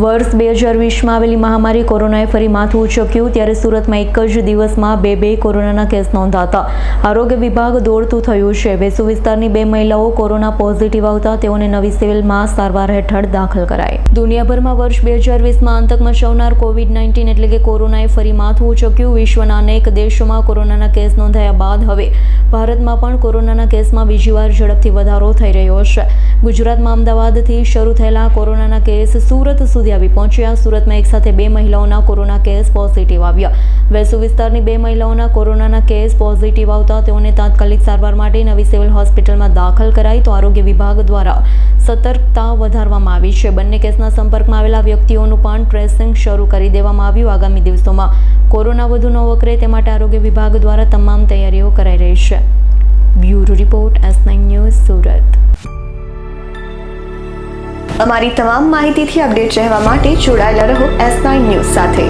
વર્ષ 2020માં આવેલી મહામારી કોરોનાએ ફરી માથું ઉચક્યું ત્યારે સુરતમાં એક જ દિવસમાં બે કોરોનાના કેસ નોંધાતા આરોગ્ય વિભાગ દોડતું થયું છે। વેસુ વિસ્તારની 2 મહિલાઓ કોરોના પોઝિટિવ આવતા તેઓને નવી સિવિલમાં સારવાર હેઠળ દાખલ કરાઈ। દુનિયાભરમાં વર્ષ 2020માં આતંક મચાવનાર કોવિડ-19 એટલે કે કોરોનાએ ફરી માથું ઉચક્યું। વિશ્વના અનેક દેશોમાં કોરોનાના કેસ નોંધાયા બાદ હવે ભારતમાં પણ કોરોનાના કેસમાં બીજી વાર ઝડપથી વધારો થઈ રહ્યો છે। ગુજરાતમાં અમદાવાદથી શરૂ થયેલા કોરોનાના કેસ સુરત સુધી આવી પહોંચ્યા। સુરતમાં એકસાથે 2 મહિલાઓના કોરોના કેસ પોઝિટિવ આવ્યા। વેસુ વિસ્તારની 2 મહિલાઓના કોરોનાના કેસ પોઝિટિવ આવતા તેઓને તાત્કાલિક સારવાર માટે નવી સિવિલ હોસ્પિટલમાં દાખલ કરાઈ તો આરોગ્ય વિભાગ દ્વારા સતર્કતા વધારવામાં આવી છે। બંને કેસના સંપર્કમાં આવેલા વ્યક્તિઓનું પણ ટ્રેસિંગ શરૂ કરી દેવામાં આવ્યું। આગામી દિવસોમાં કોરોના વધુ ન વકરે તે માટે આરોગ્ય વિભાગ દ્વારા તમામ તૈયારીઓ કરાઈ રહી છે। Bureau report S9 news Surat. અમારી તમામ માહિતીથી અપડેટ રહેવા માટે જોડાયેલા રહો S9 ન્યૂઝ સાથે।